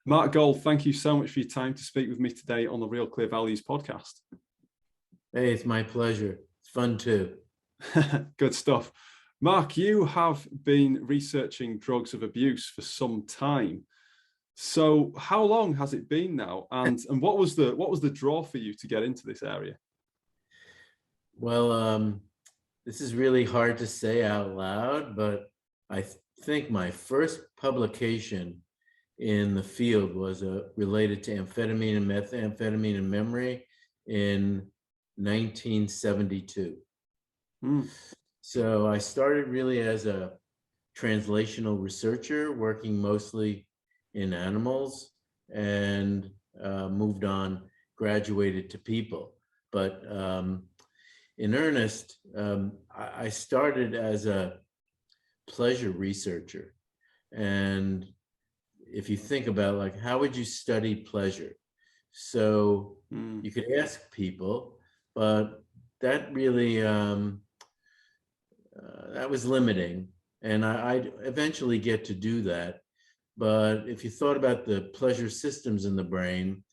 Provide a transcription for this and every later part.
Mark Gold, thank you so much for your time to speak with me today on the Real Clear Values podcast. Hey, it's my pleasure. It's fun too. Good stuff. Mark, you have been researching drugs of abuse for some time. So how long has it been now? And what was the draw for you to get into this area? Well, this is really hard to say out loud, but I think my first publication in the field was related to amphetamine and methamphetamine and memory in 1972. So I started really as a translational researcher, working mostly in animals, and moved on, graduated to people. But in earnest, I started as a pleasure researcher. And if you think about, like, how would you study pleasure? So you could ask people, but that really, that was limiting. And I'd eventually get to do that. But if you thought about the pleasure systems in the brain,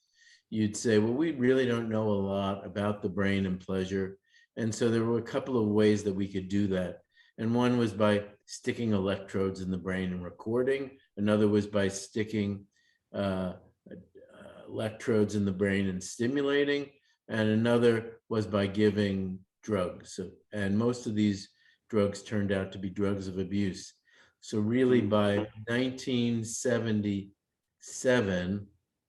you'd say, well, we really don't know a lot about the brain and pleasure. And so there were a couple of ways that we could do that. And one was by sticking electrodes in the brain and recording. Another was by sticking electrodes in the brain and stimulating. And another was by giving drugs. And most of these drugs turned out to be drugs of abuse. So really by 1977,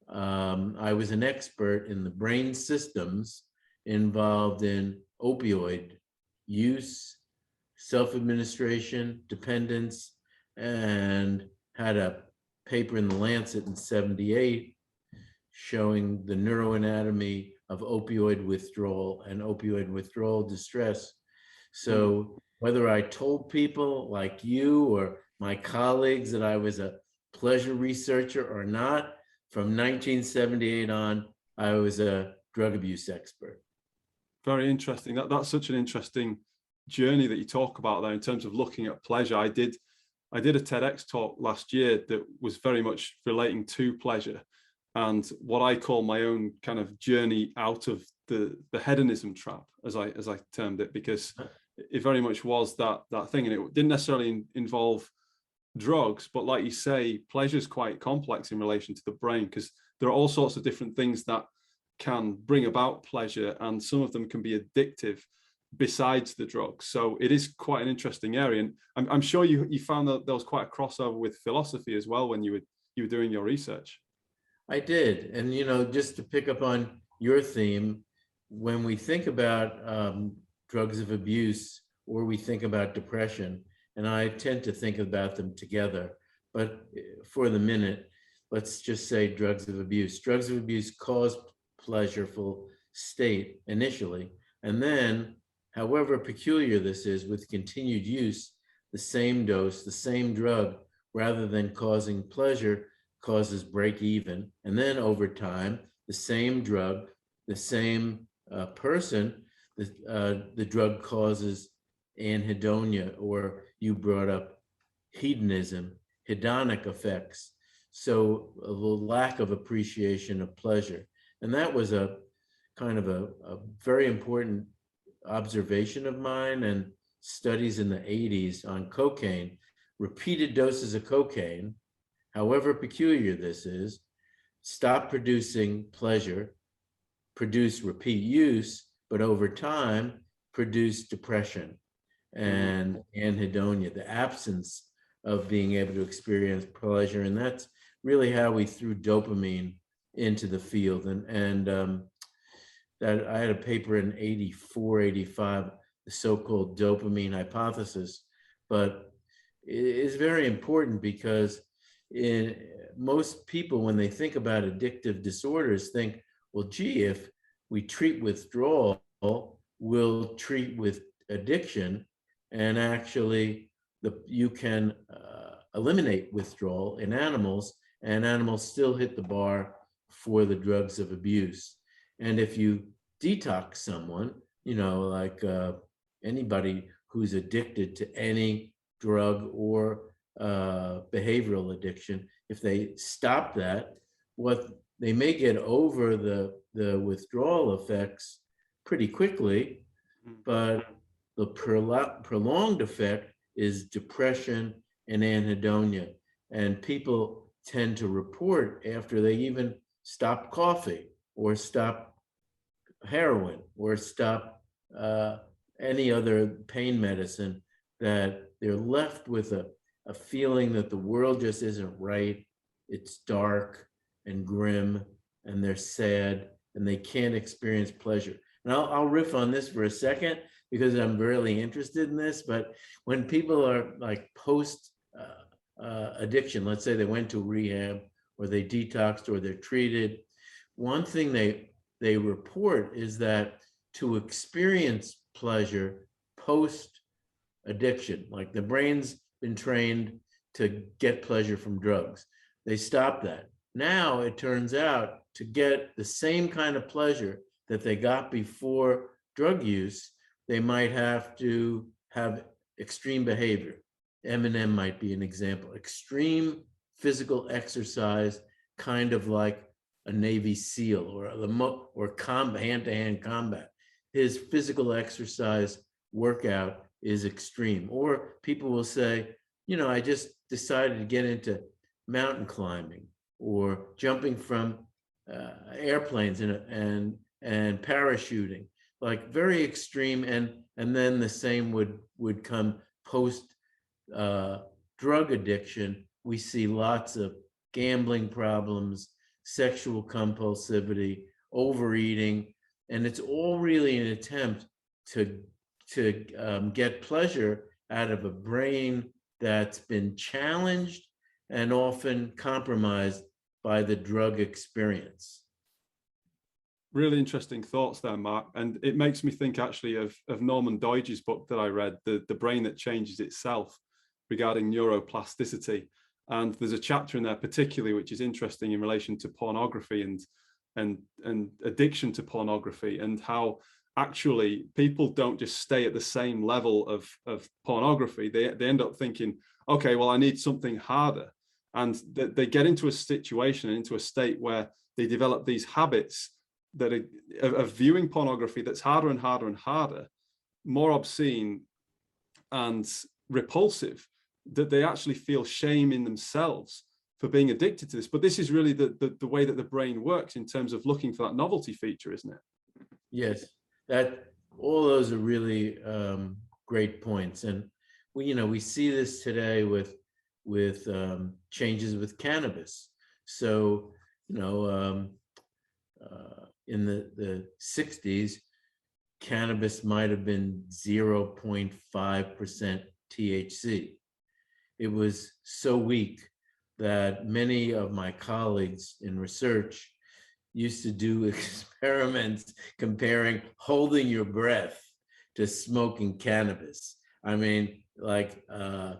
I was an expert in the brain systems involved in opioid use, self-administration, dependence, and had a paper in the Lancet in 78 showing the neuroanatomy of opioid withdrawal and opioid withdrawal distress. So whether I told people like you or my colleagues that I was a pleasure researcher or not, from 1978 on, I was a drug abuse expert. Very interesting. That's such an interesting journey that you talk about there in terms of looking at pleasure. I did a TEDx talk last year that was very much relating to pleasure and what I call my own kind of journey out of the hedonism trap, as I termed it, because it very much was that thing, and it didn't necessarily involve drugs, but like you say, pleasure is quite complex in relation to the brain because there are all sorts of different things that can bring about pleasure, and some of them can be addictive besides the drugs. So it is quite an interesting area, and I'm sure you found that there was quite a crossover with philosophy as well when you were doing your research. I did, and just to pick up on your theme, when we think about drugs of abuse or we think about depression, and I tend to think about them together, but for the minute, let's just say drugs of abuse. Drugs of abuse cause pleasureful state initially, and then, however peculiar this is, with continued use, the same dose, the same drug, rather than causing pleasure, causes break even. And then over time, the same drug, the same person, the drug causes anhedonia, or you brought up hedonism, hedonic effects. So a lack of appreciation of pleasure. And that was a kind of a very important observation of mine, and studies in the 80s on cocaine. Repeated doses of cocaine, however peculiar this is, stop producing pleasure, produce repeat use, but over time produce depression and anhedonia, the absence of being able to experience pleasure. And that's really how we threw dopamine into the field. And that I had a paper in 84, 85, the so-called dopamine hypothesis. But it is very important because most people, when they think about addictive disorders, think, well, gee, if we treat withdrawal, we'll treat with addiction. And actually, you can eliminate withdrawal in animals, and animals still hit the bar for the drugs of abuse. And if you detox someone, like anybody who's addicted to any drug or behavioral addiction, if they stop that, what they may get over the withdrawal effects pretty quickly, but the prolonged effect is depression and anhedonia. And people tend to report after they even stop coffee or stop heroin or stop any other pain medicine, that they're left with a feeling that the world just isn't right. It's dark and grim, and they're sad, and they can't experience pleasure. And I'll riff on this for a second because I'm really interested in this. But when people are like post addiction, let's say they went to rehab or they detoxed or they're treated, one thing they report is that to experience pleasure post addiction, like the brain's been trained to get pleasure from drugs, they stop that. Now it turns out to get the same kind of pleasure that they got before drug use, they might have to have extreme behavior. Eminem might be an example. Extreme physical exercise, kind of like a Navy SEAL or hand-to-hand combat. His physical exercise workout is extreme. Or people will say, you know, I just decided to get into mountain climbing or jumping from airplanes and parachuting, like very extreme. And then the same would come post drug addiction. We see lots of gambling problems, sexual compulsivity, overeating, and it's all really an attempt to get pleasure out of a brain that's been challenged and often compromised by the drug experience. Really interesting thoughts there, Mark. And it makes me think actually of Norman Doidge's book that I read, The Brain That Changes Itself, regarding neuroplasticity. And there's a chapter in there particularly which is interesting in relation to pornography and addiction to pornography, and how actually people don't just stay at the same level of pornography. They end up thinking, okay, well, I need something harder. And they get into a situation, into a state where they develop these habits that are of viewing pornography that's harder and harder and harder, more obscene and repulsive, that they actually feel shame in themselves for being addicted to this. But this is really the way that the brain works in terms of looking for that novelty feature, isn't it? Yes, that all those are really great points. And we see this today with changes with cannabis. So, in the 60s, cannabis might have been 0.5% THC. It was so weak that many of my colleagues in research used to do experiments comparing holding your breath to smoking cannabis. I mean, like there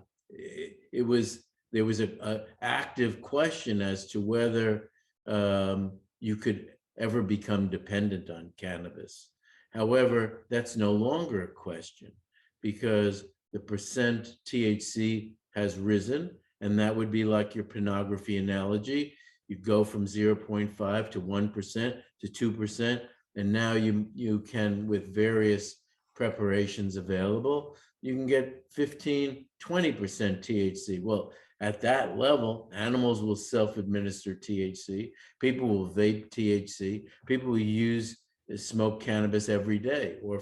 was an active question as to whether you could ever become dependent on cannabis. However, that's no longer a question because the percent THC has risen, and that would be like your pornography analogy. You go from 0.5 to 1% to 2%, and now you can, with various preparations available, you can get 15, 20% THC. Well, at that level, animals will self-administer THC. People will vape THC. People will smoke cannabis every day or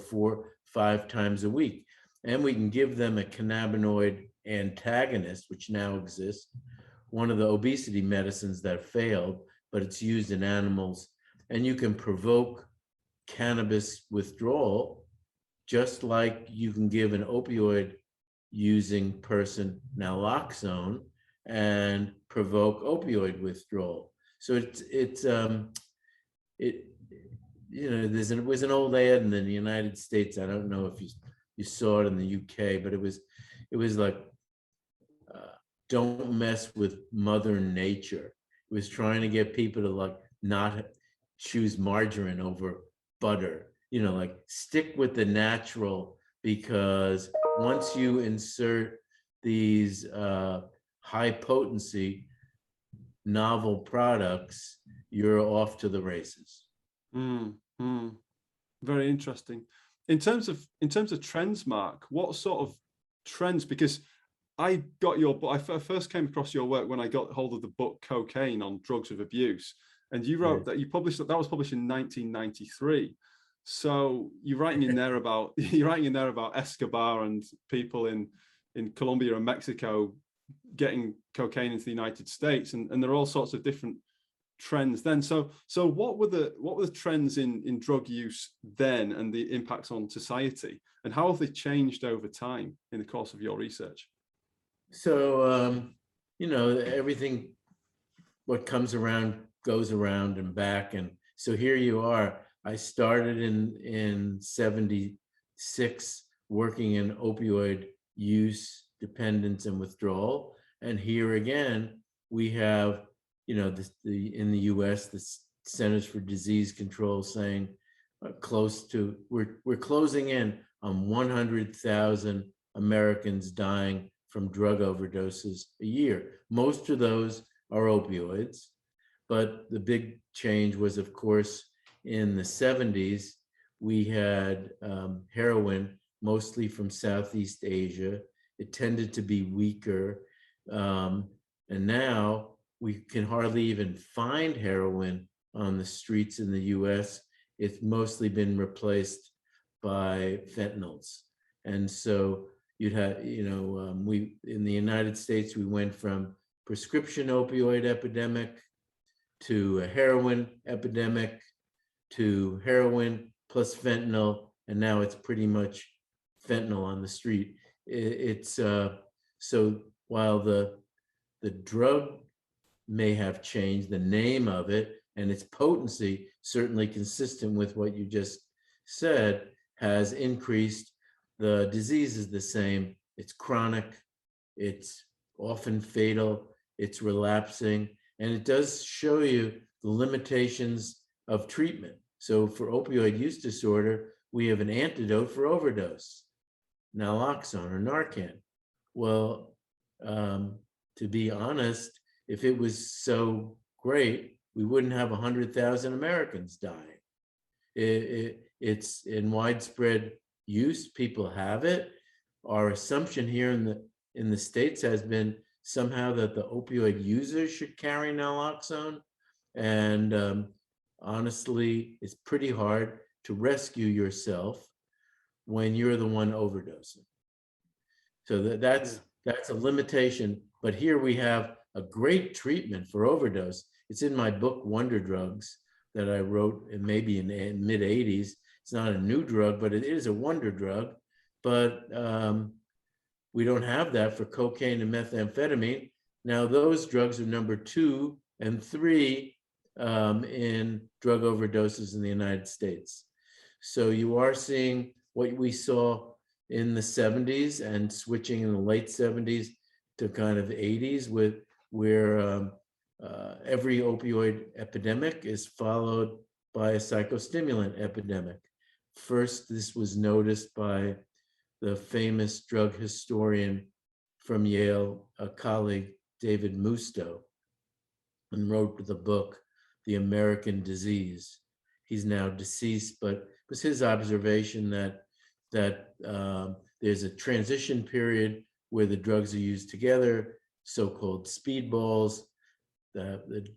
4-5 times a week. And we can give them a cannabinoid antagonist, which now exists, one of the obesity medicines that failed, but it's used in animals. And you can provoke cannabis withdrawal, just like you can give an opioid using person naloxone and provoke opioid withdrawal. So there was an old ad in the United States. I don't know if you saw it in the UK, but it was like, don't mess with Mother Nature. It was trying to get people to like not choose margarine over butter, like stick with the natural, because once you insert these high potency novel products, you're off to the races. Mm, mm. Very interesting. In terms of trends, Mark, what sort of trends? Because I got your book. I first came across your work when I got hold of the book Cocaine on Drugs of Abuse, and you wrote that you published that was published in 1993. So you're writing in there about Escobar and people in Colombia and Mexico getting cocaine into the United States, and there are all sorts of different trends then. So what were the trends in drug use then, and the impacts on society, and how have they changed over time in the course of your research? So, everything, what comes around goes around and back. And so here you are. I started in 76 working in opioid use, dependence, and withdrawal. And here again, we have, in the US, the Centers for Disease Control saying we're closing in on 100,000 Americans dying from drug overdoses a year. Most of those are opioids, but the big change was, of course, in the 70s, we had heroin, mostly from Southeast Asia. It tended to be weaker. And now we can hardly even find heroin on the streets in the US. It's mostly been replaced by fentanyls. And so you'd have, we in the United States, we went from prescription opioid epidemic to a heroin epidemic to heroin plus fentanyl, and now it's pretty much fentanyl on the street. It's so while the drug may have changed, the name of it and its potency, certainly consistent with what you just said, has increased. The disease is the same. It's chronic, it's often fatal, it's relapsing, and it does show you the limitations of treatment. So for opioid use disorder, we have an antidote for overdose, naloxone or Narcan. Well, to be honest, if it was so great, we wouldn't have 100,000 Americans dying. It's in widespread use. People have it. Our assumption here in the States has been somehow that the opioid users should carry naloxone. And honestly, it's pretty hard to rescue yourself when you're the one overdosing. So that's a limitation. But here we have a great treatment for overdose. It's in my book, Wonder Drugs, that I wrote maybe in the mid 80s. It's not a new drug, but it is a wonder drug. But we don't have that for cocaine and methamphetamine. Now, those drugs are number 2 and 3 in drug overdoses in the United States. So you are seeing what we saw in the 70s and switching in the late 70s to kind of 80s, where every opioid epidemic is followed by a psychostimulant epidemic. First, this was noticed by the famous drug historian from Yale, a colleague, David Musto, and wrote the book, The American Disease. He's now deceased, but it was his observation that there's a transition period where the drugs are used together, so-called speedballs, the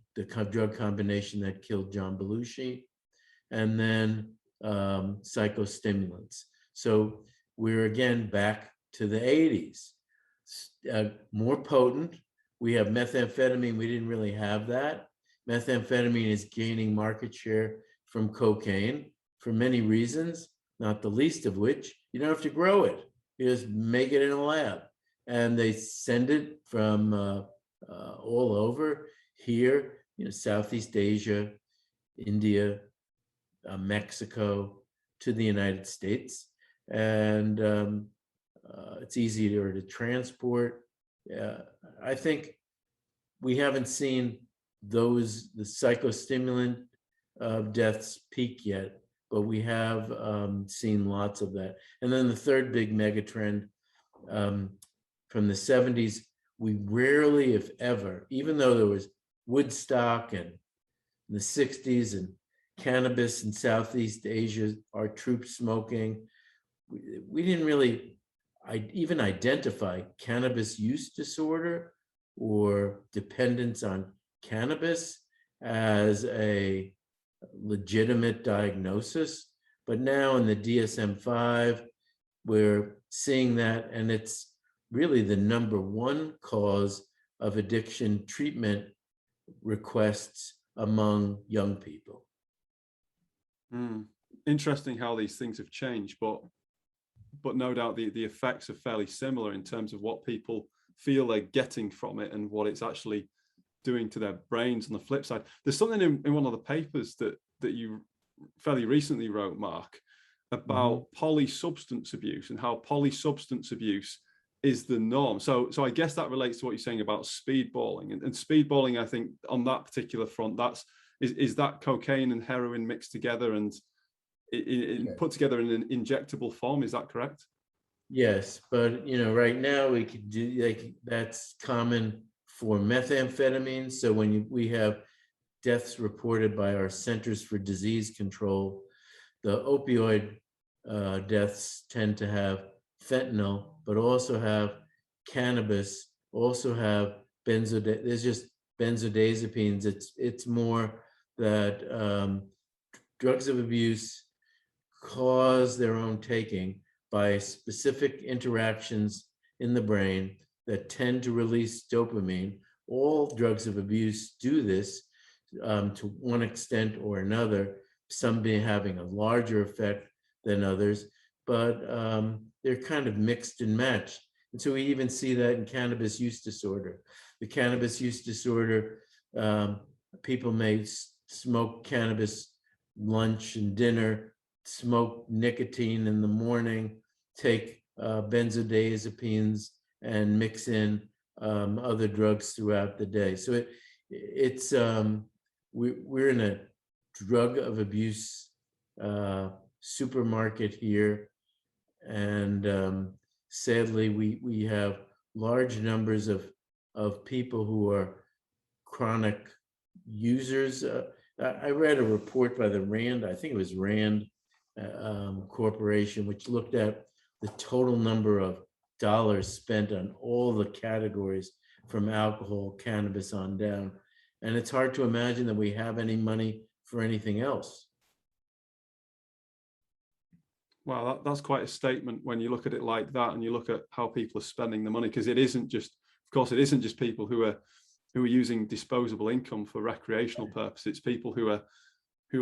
drug combination that killed John Belushi, and then psychostimulants. So we're again back to the 80s, more potent. We have methamphetamine. We didn't really have that. Methamphetamine is gaining market share from cocaine for many reasons, not the least of which you don't have to grow it. You just make it in a lab, and they send it from all over here, Southeast Asia, India, Mexico, to the United States. And it's easier to transport. I think we haven't seen the psychostimulant deaths peak yet, but we have seen lots of that. And then the third big megatrend from the 70s, we rarely, if ever, even though there was Woodstock and in the 60s, and cannabis in Southeast Asia, our troops smoking. We didn't really even identify cannabis use disorder or dependence on cannabis as a legitimate diagnosis. But now in the DSM-5, we're seeing that, and it's really the #1 cause of addiction treatment requests among young people. Interesting how these things have changed, but no doubt the effects are fairly similar in terms of what people feel they're getting from it and what it's actually doing to their brains. On the flip side, there's something in one of the papers that you fairly recently wrote, Mark, about polysubstance abuse and how polysubstance abuse is the norm. So I guess that relates to what you're saying about speedballing, and speedballing, I think on that particular front, is that cocaine and heroin mixed together and put together in an injectable form. Is that correct? Yes, but right now we could do that's common for methamphetamine. So when we have deaths reported by our Centers for Disease Control, the opioid deaths tend to have fentanyl, but also have cannabis, also have there's just benzodiazepines. It's more that drugs of abuse cause their own taking by specific interactions in the brain that tend to release dopamine. All drugs of abuse do this to one extent or another, some being having a larger effect than others, but they're kind of mixed and matched. And so we even see that in cannabis use disorder. The cannabis use disorder, people may smoke cannabis lunch and dinner, smoke nicotine in the morning, take benzodiazepines, and mix in other drugs throughout the day. So we're in a drug of abuse supermarket here, and sadly we have large numbers of people who are chronic users. I read a report by the Rand, I think it was Rand Corporation, which looked at the total number of dollars spent on all the categories from alcohol, cannabis on down. And it's hard to imagine that we have any money for anything else. Wow, that's quite a statement when you look at it like that, and you look at how people are spending the money, because it isn't just, of course, it isn't just people who are using disposable income for recreational purposes. It's people who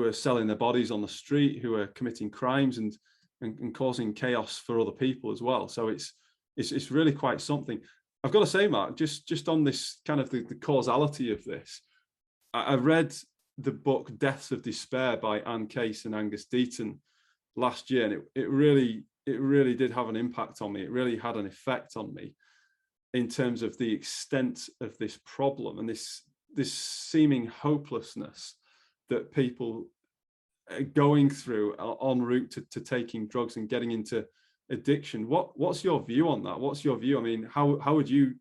are selling their bodies on the street, who are committing crimes and causing chaos for other people as well. So it's really quite something. I've got to say, Mark, just on this kind of the causality of this, I read the book Deaths of Despair by Anne Case and Angus Deaton last year, and it really did have an impact on me. It really had an effect on me in terms of the extent of this problem and this seeming hopelessness that people are going through en route to taking drugs and getting into addiction. What's your view on that? What's your view? I mean, how would you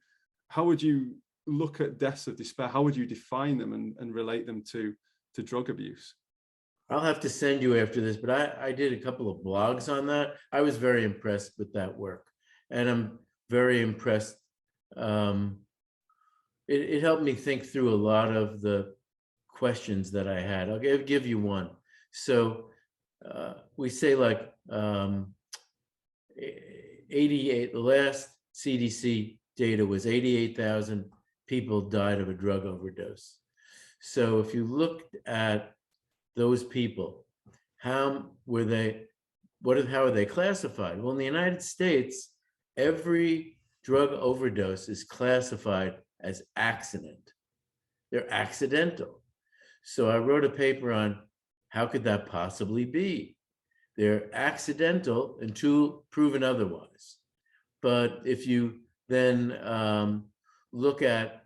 look at deaths of despair? How would you define them and relate them to drug abuse? I'll have to send you after this, but I did a couple of blogs on that. I was very impressed with that work, and I'm very impressed. It helped me think through a lot of the questions that I had. I'll give you one. So we say like 88, the last CDC data was 88,000 people died of a drug overdose. So if you looked at those people, how are they classified? Well, in the United States, every drug overdose is classified as accident. They're accidental. So I wrote a paper on how could that possibly be? They're accidental until proven otherwise. But if you then look at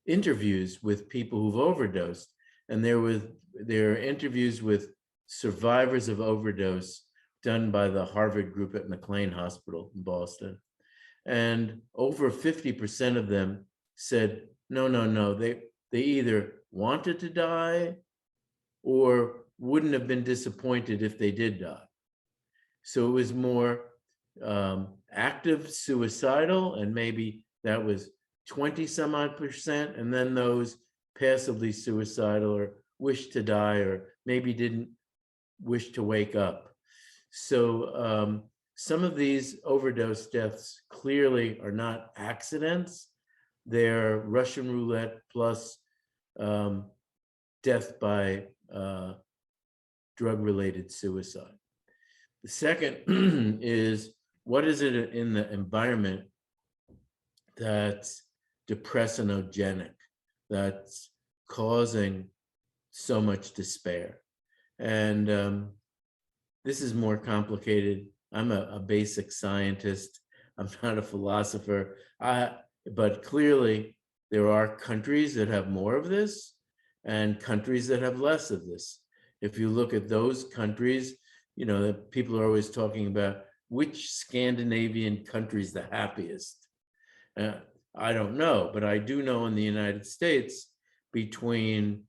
interviews with people who've overdosed, and there are interviews with survivors of overdose done by the Harvard group at McLean Hospital in Boston, and over 50% of them said, no, they either wanted to die or wouldn't have been disappointed if they did die. So it was more active suicidal, and maybe that was 20 some odd percent, and then those passively suicidal or wished to die or maybe didn't wish to wake up. So some of these overdose deaths clearly are not accidents. They're Russian roulette plus death by drug-related suicide. The second is, what is it in the environment that's depressogenic, that's causing so much despair? And this is more complicated. I'm a basic scientist. I'm not a philosopher. But clearly, there are countries that have more of this and countries that have less of this. If you look at those countries, you know, people are always talking about which Scandinavian country is the happiest. I don't know, but I do know in the United States, between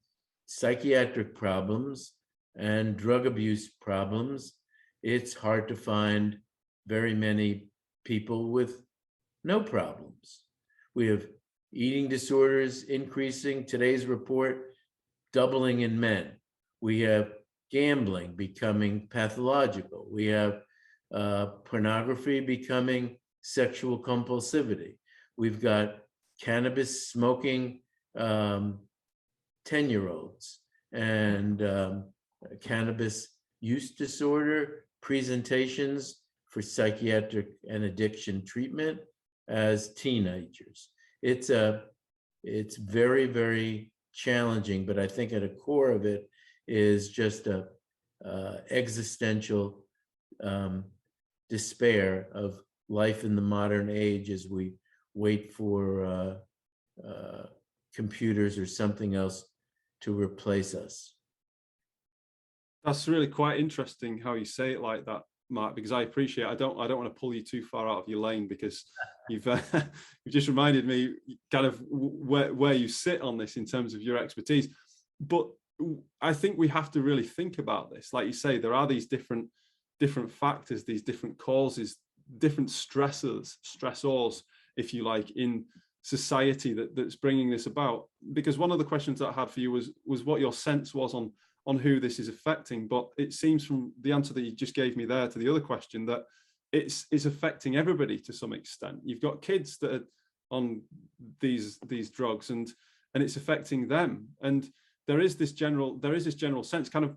psychiatric problems and drug abuse problems, it's hard to find very many people with no problems. We have eating disorders increasing. Today's report, doubling in men. We have gambling becoming pathological. We have pornography becoming sexual compulsivity. We've got cannabis smoking 10-year-olds and cannabis use disorder presentations for psychiatric and addiction treatment as teenagers. It's very, very challenging, but I think at a core of it is just a existential despair of life in the modern age as we wait for computers or something else to replace us. That's really quite interesting how you say it like that, Mark, because I appreciate, I don't want to pull you too far out of your lane, because you've you've just reminded me kind of where you sit on this in terms of your expertise. But I think we have to really think about this. Like you say, there are these different factors, these different causes, different stressors, if you like, in society that's bringing this about. Because one of the questions that I had for you was what your sense was on who this is affecting. But it seems from the answer that you just gave me there to the other question that it's affecting everybody to some extent. You've got kids that are on these drugs, and it's affecting them. And there is this general sense, kind of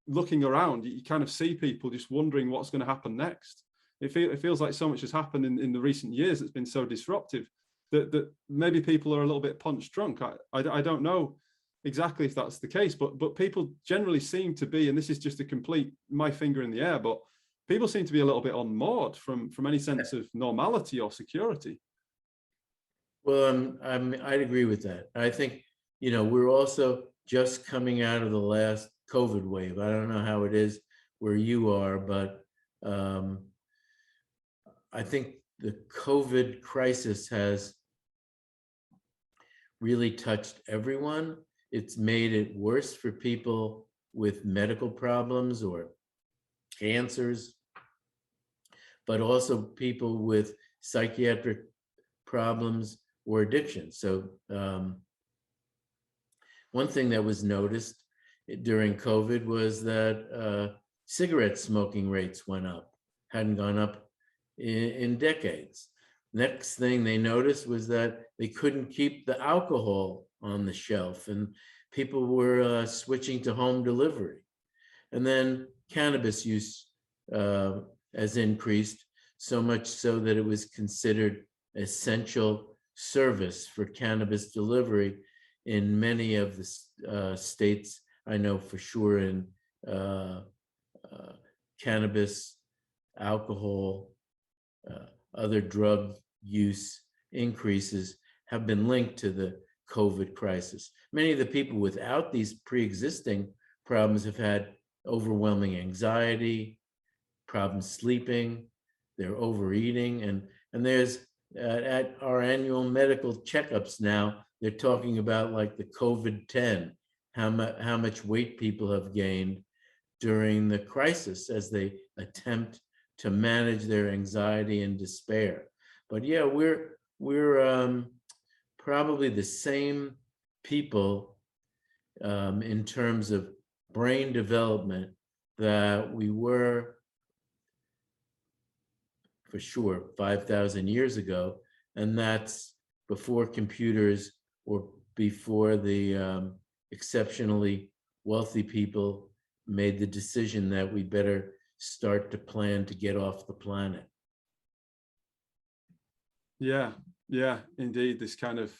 looking around, you kind of see people just wondering what's going to happen next. It feels like so much has happened in the recent years that's been so disruptive that maybe people are a little bit punch drunk. I don't know exactly if that's the case, but people generally seem to be, and this is just a complete my finger in the air, but people seem to be a little bit unmoored from any sense of normality or security. Well, I'd agree with that. I think, you know, we're also just coming out of the last COVID wave. I don't know how it is where you are, but I think the COVID crisis has really touched everyone. It's made it worse for people with medical problems or cancers, but also people with psychiatric problems or addiction. So one thing that was noticed during COVID was that cigarette smoking rates went up, hadn't gone up in decades. Next thing they noticed was that they couldn't keep the alcohol on the shelf, and people were switching to home delivery. And then cannabis use has increased, so much so that it was considered essential service for cannabis delivery in many of the states. I know for sure in cannabis, alcohol, other drug use increases have been linked to the COVID crisis. Many of the people without these pre-existing problems have had overwhelming anxiety, problems sleeping, they're overeating, and there's at our annual medical checkups now, they're talking about like the COVID-10, how much weight people have gained during the crisis as they attempt to manage their anxiety and despair. But yeah, we're probably the same people in terms of brain development that we were for sure 5,000 years ago, and that's before computers or before the exceptionally wealthy people made the decision that we better start to plan to get off the planet. Yeah, yeah, indeed. This kind of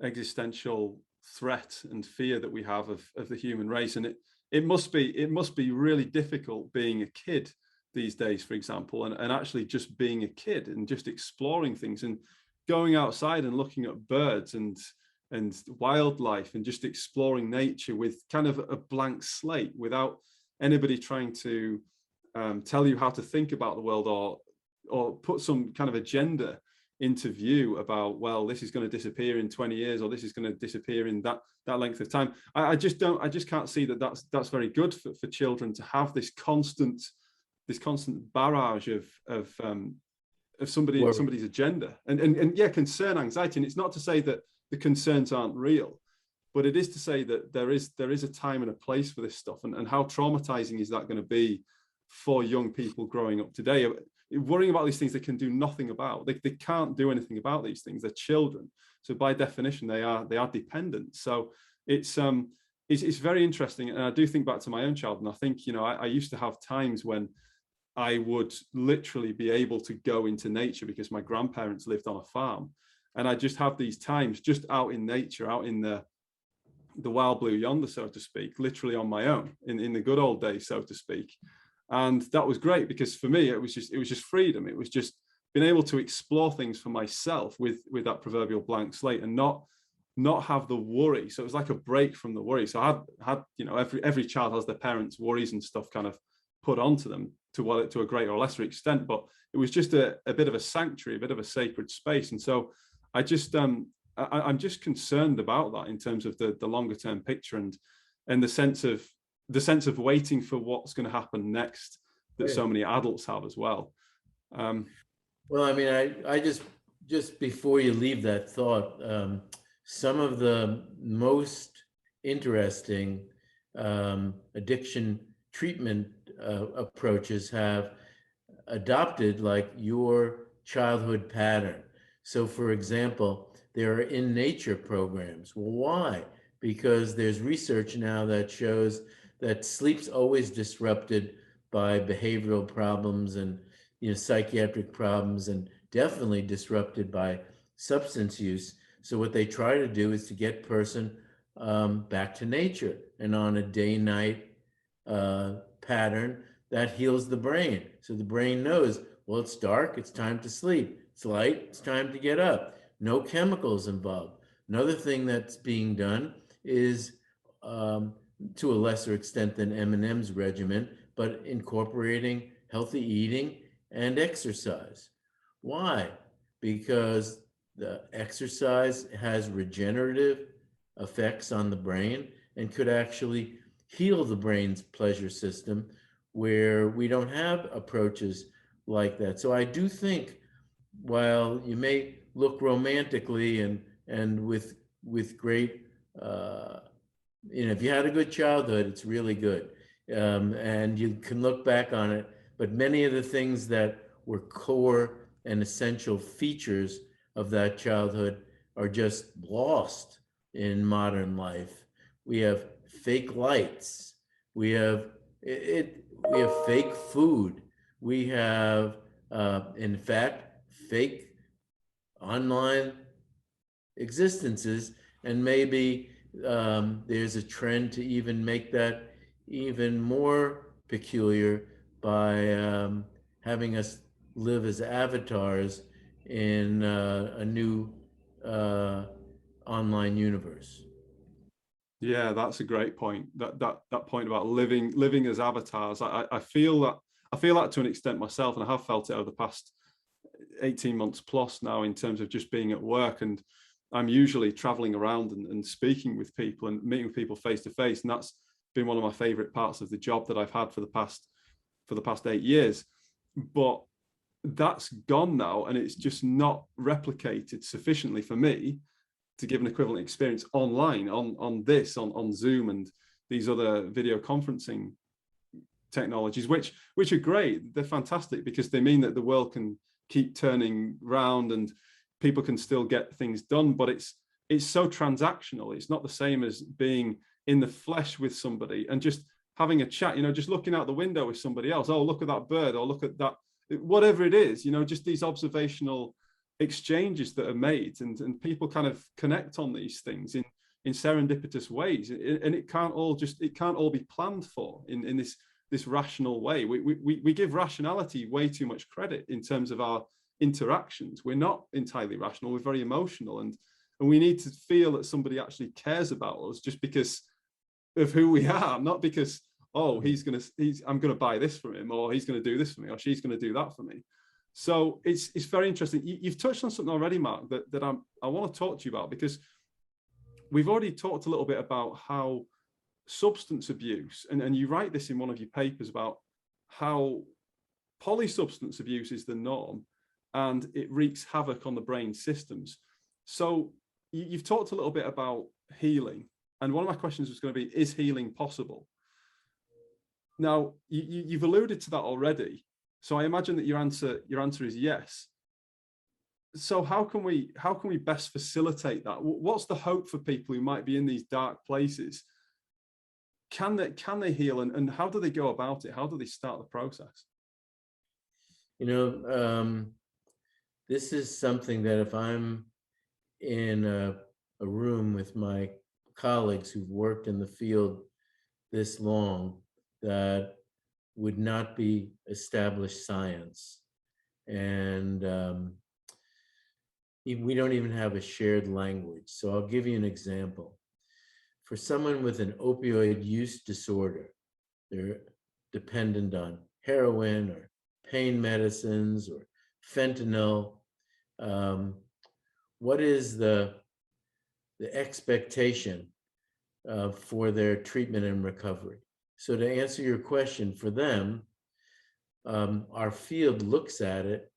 existential threat and fear that we have of the human race, and it must be really difficult being a kid these days, for example, and actually just being a kid and just exploring things and going outside and looking at birds and wildlife and just exploring nature with kind of a blank slate, without anybody trying to tell you how to think about the world, or put some kind of agenda into view about, well, this is going to disappear in 20 years, or this is going to disappear in that length of time. I just can't see that that's very good for children to have this constant barrage of somebody's agenda and yeah, concern, anxiety. And it's not to say that the concerns aren't real, but it is to say that there is a time and a place for this stuff, and how traumatizing is that going to be for young people growing up today, worrying about these things they can do nothing about. They can't do anything about these things. They're children, so by definition they are dependent. So it's very interesting. And I do think back to my own childhood, and I think, you know, I used to have times when I would literally be able to go into nature because my grandparents lived on a farm, and I just have these times just out in nature, out in the wild blue yonder, so to speak, literally on my own in the good old days, so to speak. And that was great, because for me it was just freedom. It was just being able to explore things for myself with that proverbial blank slate, and not have the worry. So it was like a break from the worry. So I had you know, every child has their parents' worries and stuff kind of put onto them to a greater or lesser extent, but it was just a bit of a sanctuary, a bit of a sacred space. And so I just I'm just concerned about that in terms of the longer term picture, and the sense of waiting for what's going to happen next that so many adults have as well. Well, I mean, I just before you leave that thought, some of the most interesting addiction treatment approaches have adopted like your childhood pattern. So for example, there are in nature programs. Well, why? Because there's research now that shows that sleep's always disrupted by behavioral problems and, you know, psychiatric problems, and definitely disrupted by substance use. So what they try to do is to get person back to nature, and on a day-night pattern that heals the brain. So the brain knows, well, it's dark, it's time to sleep. It's light, it's time to get up. No chemicals involved. Another thing that's being done is, to a lesser extent than Eminem's regimen, but incorporating healthy eating and exercise. Why? Because the exercise has regenerative effects on the brain and could actually heal the brain's pleasure system, where we don't have approaches like that. So I do think, while you may look romantically and with great, you know, if you had a good childhood, it's really good, and you can look back on it. But many of the things that were core and essential features of that childhood are just lost in modern life. We have fake lights. We have we have fake food. We have, in fact, fake online existences, and maybe there's a trend to even make that even more peculiar by having us live as avatars in a new online universe. Yeah, that's a great point. That point about living as avatars. I feel that to an extent myself, and I have felt it over the past 18 months plus now in terms of just being at work, and I'm usually traveling around and speaking with people and meeting with people face to face, and that's been one of my favorite parts of the job that I've had for the past 8 years. But that's gone now, and it's just not replicated sufficiently for me to give an equivalent experience online on Zoom and these other video conferencing technologies, which are great. They're fantastic because they mean that the world can keep turning round and people can still get things done, but it's so transactional. It's not the same as being in the flesh with somebody and just having a chat, just looking out the window with somebody else. Oh, look at that bird, or look at that, whatever it is, just these observational exchanges that are made, and people kind of connect on these things in serendipitous ways, and it can't all be planned for in this rational way. We give rationality way too much credit in terms of our interactions. We're not entirely rational. We're very emotional, and we need to feel that somebody actually cares about us just because of who we are, not because, oh, I'm gonna buy this from him, or he's gonna do this for me, or she's gonna do that for me. So it's very interesting. You've touched on something already, Mark, that I want to talk to you about, because we've already talked a little bit about how substance abuse, and you write this in one of your papers about how polysubstance abuse is the norm and it wreaks havoc on the brain systems. So you've talked a little bit about healing, and one of my questions was going to be, is healing possible? Now, you've alluded to that already, so I imagine that your answer is yes. So how can we best facilitate that? What's the hope for people who might be in these dark places? Can they heal, and how do they go about it? How do they start the process? This is something that if I'm in a room with my colleagues who've worked in the field this long, that would not be established science. And we don't even have a shared language. So I'll give you an example. For someone with an opioid use disorder, they're dependent on heroin or pain medicines or fentanyl. What is the expectation for their treatment and recovery? So to answer your question, for them, our field looks at it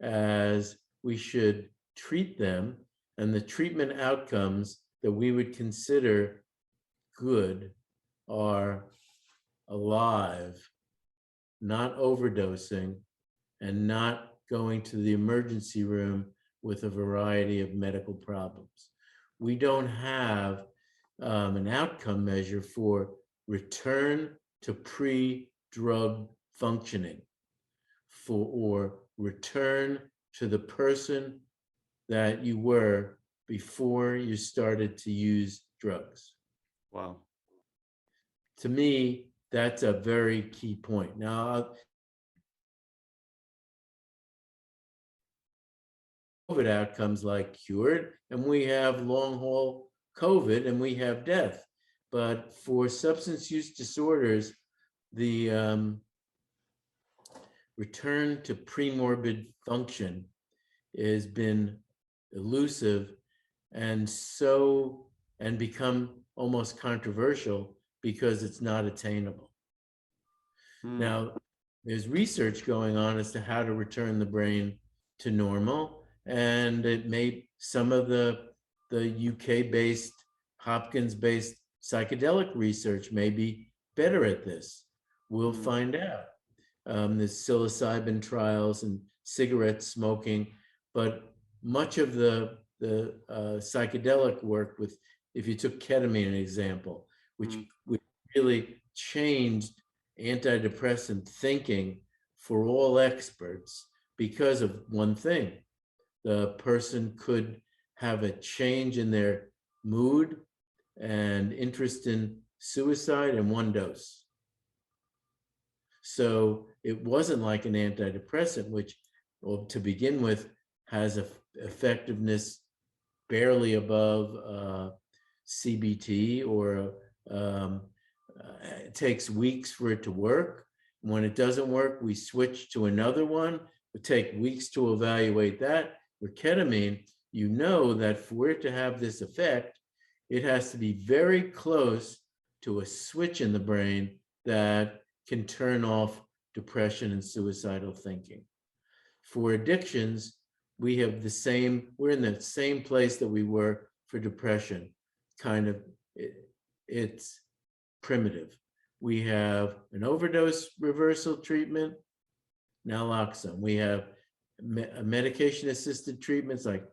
as we should treat them, and the treatment outcomes that we would consider good are alive, not overdosing, and not going to the emergency room with a variety of medical problems. We don't have an outcome measure for return to pre-drug functioning, or return to the person that you were before you started to use drugs. Wow. To me, that's a very key point. Now, COVID outcomes like cured, and we have long haul COVID, and we have death. But for substance use disorders, the return to premorbid function has been elusive and become almost controversial because it's not attainable. Now, there's research going on as to how to return the brain to normal, and some of the UK-based, Hopkins-based psychedelic research may be better at this. We'll find out. There's psilocybin trials and cigarette smoking, but much of the psychedelic work if you took ketamine, an example, which really changed antidepressant thinking for all experts because of one thing. The person could have a change in their mood and interest in suicide in one dose. So it wasn't like an antidepressant, which, well, to begin with, has an effectiveness barely above CBT, or it takes weeks for it to work. When it doesn't work, we switch to another one, would take weeks to evaluate that. With ketamine, you know that for it to have this effect, it has to be very close to a switch in the brain that can turn off depression and suicidal thinking. For addictions, we have the same, we're in the same place that we were for depression. Kind of, it's primitive. We have an overdose reversal treatment, naloxone. We have medication-assisted treatments like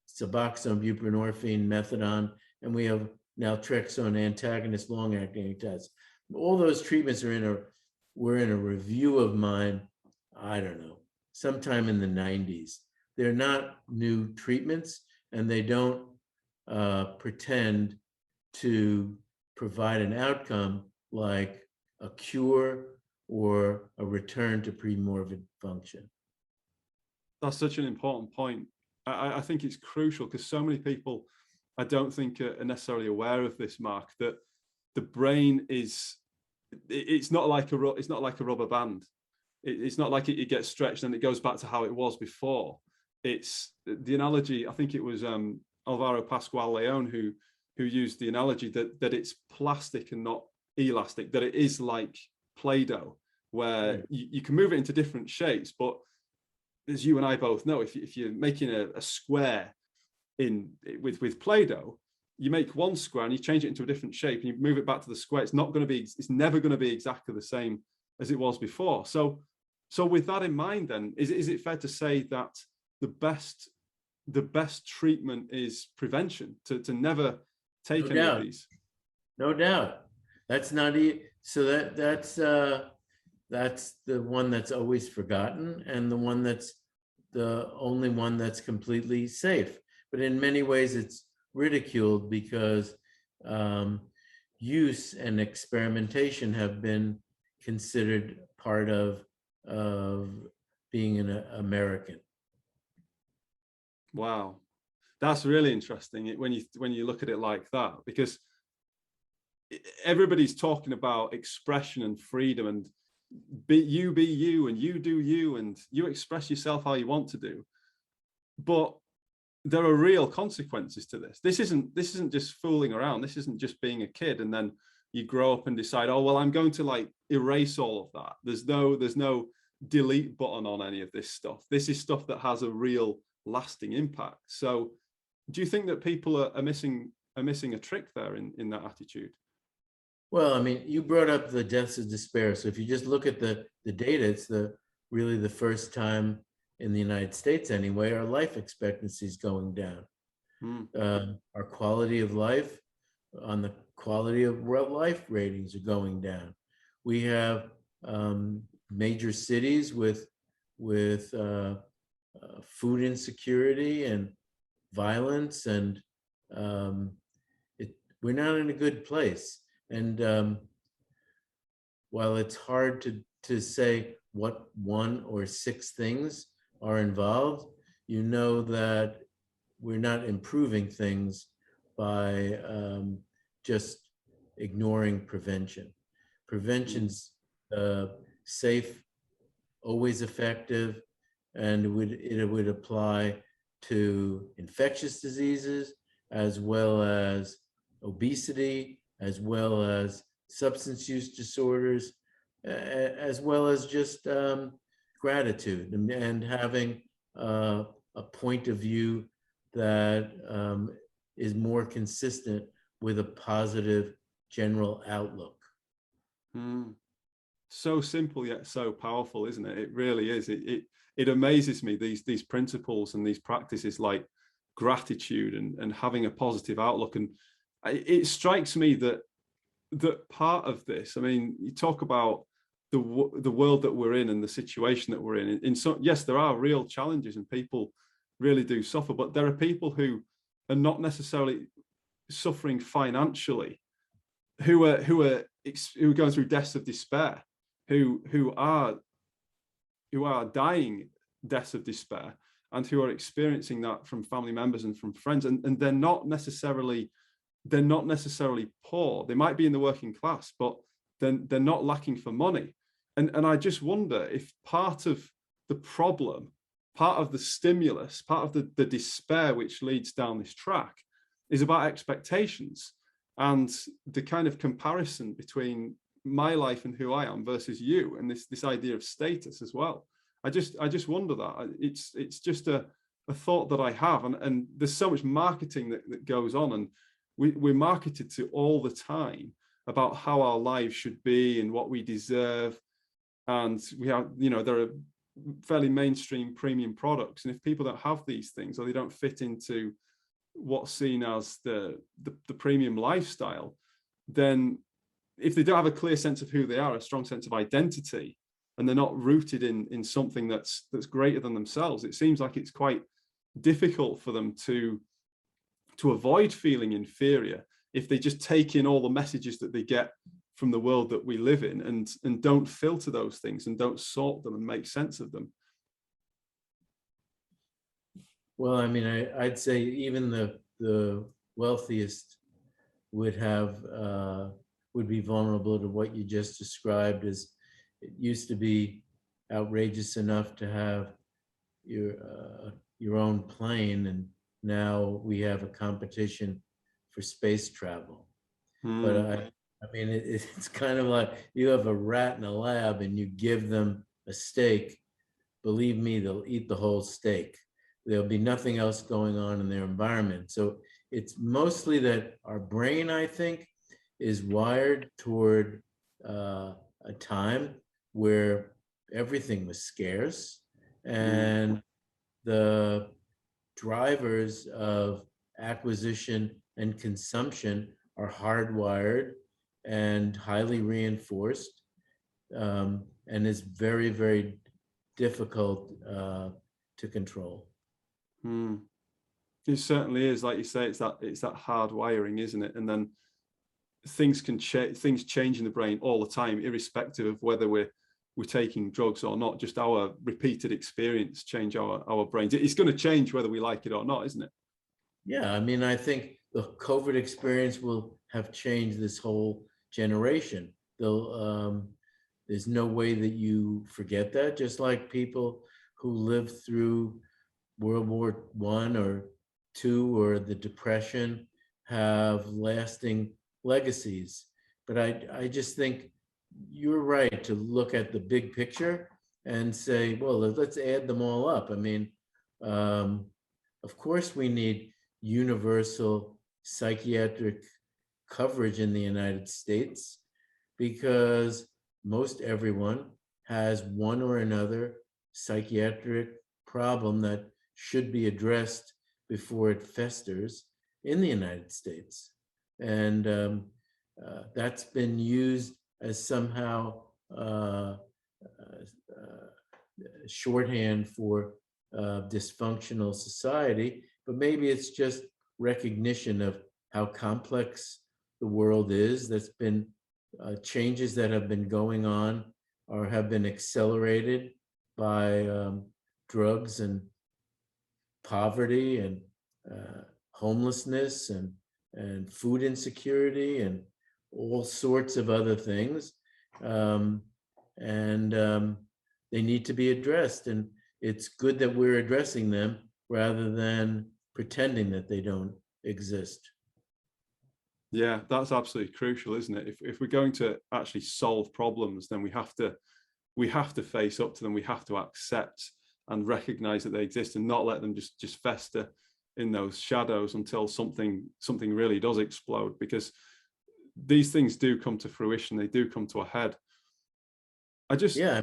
Suboxone, buprenorphine, methadone, and we have naltrexone antagonist, long-acting antagonist. All those treatments were in a review of mine, I don't know, sometime in the 90s. They're not new treatments, and they don't pretend to provide an outcome like a cure or a return to pre-morbid function. That's such an important point. I think it's crucial because so many people, I don't think, are necessarily aware of this, Mark, that the brain is, it's not like a rubber band. It's not like it gets stretched and it goes back to how it was before. It's the analogy, I think it was Alvaro Pascual Leon who used the analogy that it's plastic and not elastic, that it is like Play-Doh, where you can move it into different shapes, but as you and I both know, if you're making a square with Play-Doh, you make one square and you change it into a different shape and you move it back to the square, it's never going to be exactly the same as it was before. So with that in mind, then, is it fair to say that the best treatment is prevention, to never take any of these? No doubt. That's not so that's the one that's always forgotten, and the one that's the only one that's completely safe. But in many ways, it's ridiculed because use and experimentation have been considered part of being an American. Wow, that's really interesting when you look at it like that, because everybody's talking about expression and freedom and be you and you do you and you express yourself how you want to do, but there are real consequences to this. This isn't just fooling around. This isn't just being a kid and then you grow up and decide, oh well, I'm going to like erase all of that. There's no delete button on any of this stuff. This is stuff that has a real lasting impact. So do you think that people are missing a trick there in that attitude? Well, I mean, you brought up the deaths of despair. So if you just look at the data, it's really the first time in the United States anyway, our life expectancy is going down. Our quality of life on the quality of life ratings are going down. We have major cities with food insecurity and violence, and we're not in a good place. And while it's hard to say what 1 or 6 things are involved, you know that we're not improving things by just ignoring prevention. Prevention's safe, always effective, and it would apply to infectious diseases as well as obesity, as well as substance use disorders, as well as just gratitude and having a point of view that is more consistent with a positive general outlook. So simple yet so powerful, isn't it? It really is. It amazes me, these principles and these practices like gratitude and having a positive outlook. And it strikes me that part of this, I mean, you talk about the world that we're in and the situation that we're in. Yes, there are real challenges and people really do suffer, but there are people who are not necessarily suffering financially, who are going through deaths of despair, who are dying deaths of despair, and who are experiencing that from family members and from friends, and they're not necessarily poor. They might be in the working class, but then they're not lacking for money. And I just wonder if part of the problem part of the stimulus, part of the despair which leads down this track is about expectations and the kind of comparison between my life and who I am versus you, and this idea of status as well. I just wonder that it's just a thought that I have, and there's so much marketing that goes on, and we're marketed to all the time about how our lives should be and what we deserve. And we have, there are fairly mainstream premium products, and if people don't have these things, or they don't fit into what's seen as the premium lifestyle, then if they don't have a clear sense of who they are, a strong sense of identity, and they're not rooted in something that's greater than themselves, it seems like it's quite difficult for them to avoid feeling inferior if they just take in all the messages that they get from the world that we live in, and don't filter those things and don't sort them and make sense of them. Well, I mean, I'd say even the wealthiest would be vulnerable to what you just described. As it used to be outrageous enough to have your own plane, and now we have a competition for space travel. But I mean, it's kind of like you have a rat in a lab and you give them a steak. Believe me, they'll eat the whole steak. There'll be nothing else going on in their environment. So it's mostly that our brain, I think, is wired toward a time where everything was scarce, and the drivers of acquisition and consumption are hardwired and highly reinforced, and is very, very difficult to control. It certainly is. Like you say, it's that hard wiring, isn't it? And then things change in the brain all the time, irrespective of whether we're taking drugs or not. Just our repeated experience change our brains. It's going to change whether we like it or not, isn't it? Yeah, I mean, I think the COVID experience will have changed this whole generation. There's no way that you forget that. Just like people who lived through World War I or II or the Depression have lasting legacies. But I just think you're right to look at the big picture and say, well, let's add them all up. I mean, of course we need universal psychiatric coverage in the United States, because most everyone has one or another psychiatric problem that should be addressed before it festers in the United States. And that's been used as somehow shorthand for dysfunctional society, but maybe it's just recognition of how complex the world is. That's been changes that have been going on or have been accelerated by drugs and poverty and homelessness and food insecurity and all sorts of other things. They need to be addressed. And it's good that we're addressing them rather than pretending that they don't exist. Yeah, that's absolutely crucial, isn't it? If we're going to actually solve problems, then we have to face up to them. We have to accept and recognize that they exist, and not let them just fester in those shadows until something really does explode, because these things do come to fruition. They do come to a head. Yeah,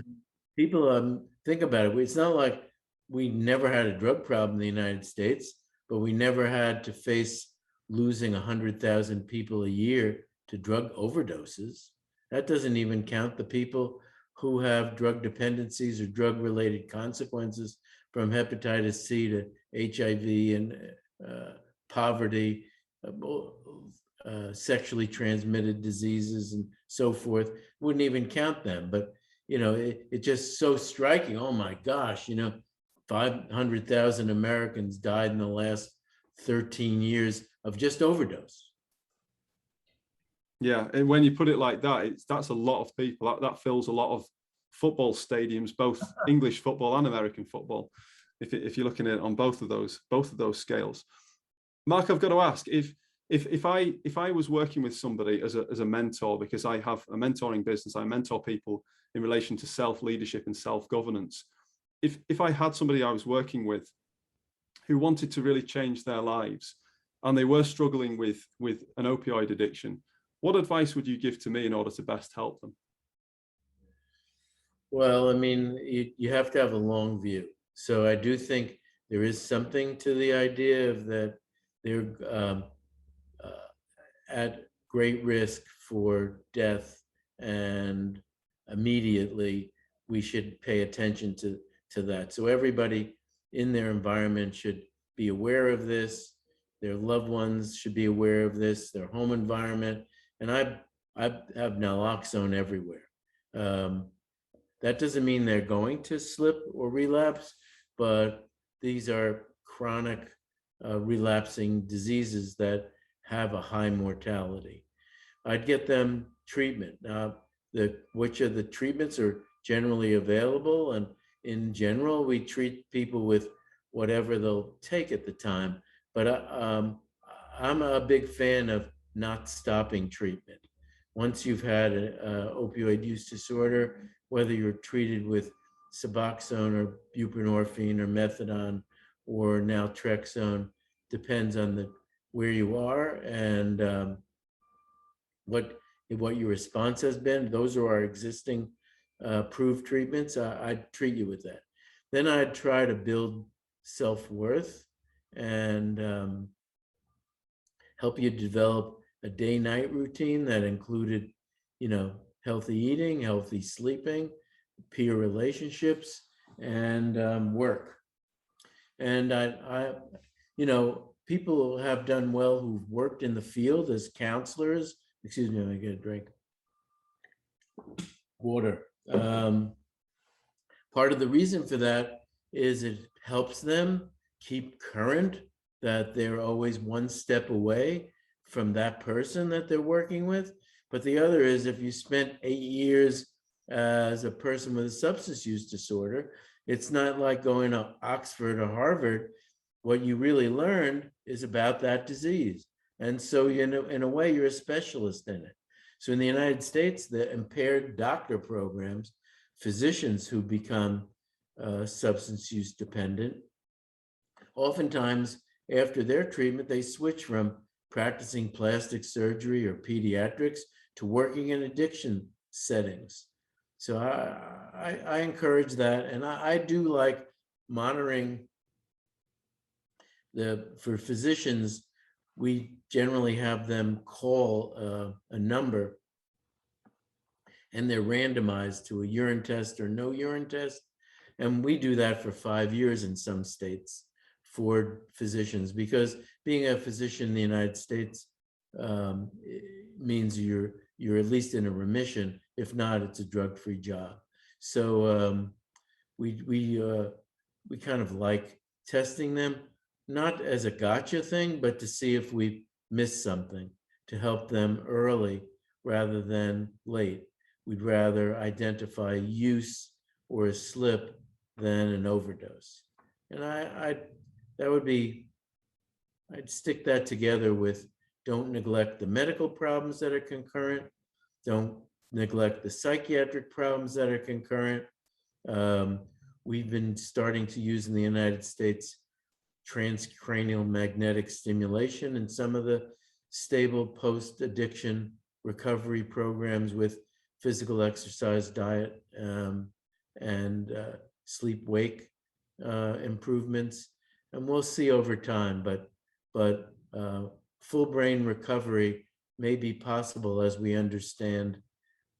people think about it. It's not like we never had a drug problem in the United States, but we never had to face losing 100,000 people a year to drug overdoses. That doesn't even count the people who have drug dependencies or drug-related consequences from hepatitis C to HIV and poverty, sexually transmitted diseases and so forth. Wouldn't even count them. But, it's just so striking. Oh my gosh, 500,000 Americans died in the last 13 years of just overdose. Yeah, and when you put it like that, that's a lot of people. That fills a lot of football stadiums, both English football and American football. if you're looking at it on both of those scales. Mark, I've got to ask, if I was working with somebody as a mentor, because I have a mentoring business, I mentor people in relation to self-leadership and self-governance. If I had somebody I was working with who wanted to really change their lives and they were struggling with an opioid addiction, what advice would you give to me in order to best help them? Well, I mean, you have to have a long view. So I do think there is something to the idea of that they're at great risk for death, and immediately we should pay attention to that. So everybody in their environment should be aware of this. Their loved ones should be aware of this, their home environment. And I have naloxone everywhere. That doesn't mean they're going to slip or relapse, but these are chronic relapsing diseases that have a high mortality. I'd get them treatment. Now, which of the treatments are generally available? And in general, we treat people with whatever they'll take at the time. But I'm a big fan of not stopping treatment. Once you've had an opioid use disorder, whether you're treated with Suboxone or buprenorphine or methadone or naltrexone, depends on where you are and what your response has been. Those are our existing approved treatments. I'd treat you with that. Then I'd try to build self-worth and help you develop a day-night routine that included, healthy eating, healthy sleeping, peer relationships, and work. And I people have done well who've worked in the field as counselors. Excuse me, I get a drink. Water. Part of the reason for that is it helps them keep current, that they're always one step away from that person that they're working with. But the other is, if you spent 8 years as a person with a substance use disorder, it's not like going to Oxford or Harvard. What you really learned is about that disease. And so, in a way, you're a specialist in it. So in the United States, the impaired doctor programs, physicians who become substance use dependent, oftentimes after their treatment, they switch from practicing plastic surgery or pediatrics to working in addiction settings. So I encourage that. And I do like monitoring for physicians. We generally have them call a number, and they're randomized to a urine test or no urine test. And we do that for 5 years in some states for physicians, because being a physician in the United States means you're at least in a remission. If not, it's a drug-free job. So we kind of like testing them, not as a gotcha thing, but to see if we missed something, to help them early rather than late. We'd rather identify use or a slip than an overdose. And I'd stick that together with, don't neglect the medical problems that are concurrent. Don't neglect the psychiatric problems that are concurrent. We've been starting to use in the United States transcranial magnetic stimulation in some of the stable post-addiction recovery programs with physical exercise, diet, and sleep-wake improvements. And we'll see over time, but full brain recovery may be possible as we understand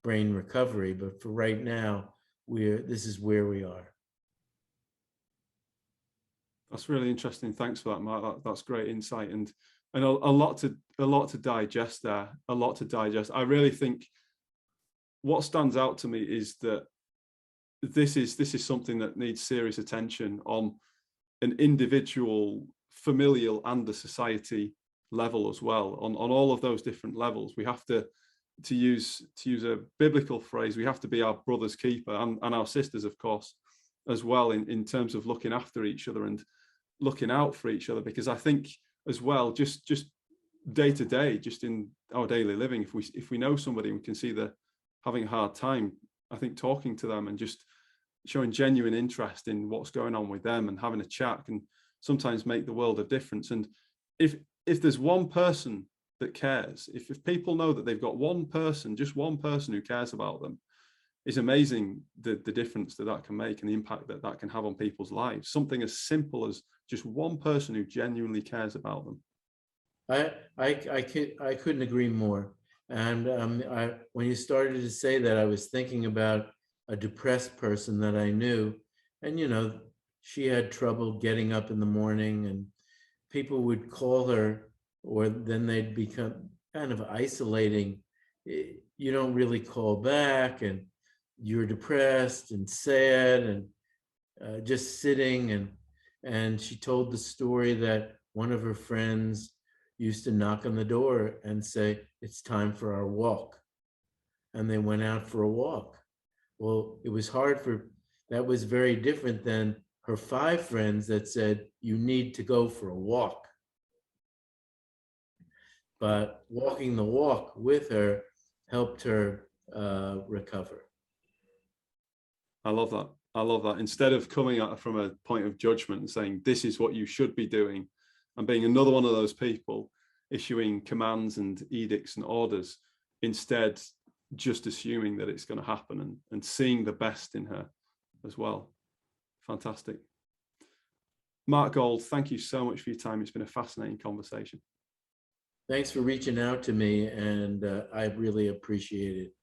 brain recovery. But for right now, this is where we are. That's really interesting. Thanks for that, Mark. That's great insight, and a lot to digest there. A lot to digest. I really think what stands out to me is that this is something that needs serious attention on an individual, familial, and the society level as well. On all of those different levels, we have to use a biblical phrase, we have to be our brother's keeper and our sisters, of course, as well in terms of looking after each other and looking out for each other. Because I think as well, just day to day, just in our daily living, if we know somebody and we can see they're having a hard time, I think talking to them and just showing genuine interest in what's going on with them and having a chat can sometimes make the world a difference. And if there's one person that cares, if people know that they've got one person, just one person who cares about them, it's amazing the difference that can make and the impact that can have on people's lives. Something as simple as just one person who genuinely cares about them. I couldn't agree more. And when you started to say that, I was thinking about a depressed person that I knew, and she had trouble getting up in the morning, and people would call her, or then they'd become kind of isolating. You don't really call back, and you're depressed and sad, and just sitting. And she told the story that one of her friends used to knock on the door and say, "It's time for our walk." And they went out for a walk. Well, it was that was very different than her 5 friends that said, "You need to go for a walk." But walking the walk with her helped her recover. I love that. I love that. Instead of coming at it from a point of judgment and saying, this is what you should be doing, and being another one of those people issuing commands and edicts and orders, instead just assuming that it's going to happen and seeing the best in her as well. Fantastic. Mark Gold, thank you so much for your time. It's been a fascinating conversation. Thanks for reaching out to me, and I really appreciate it.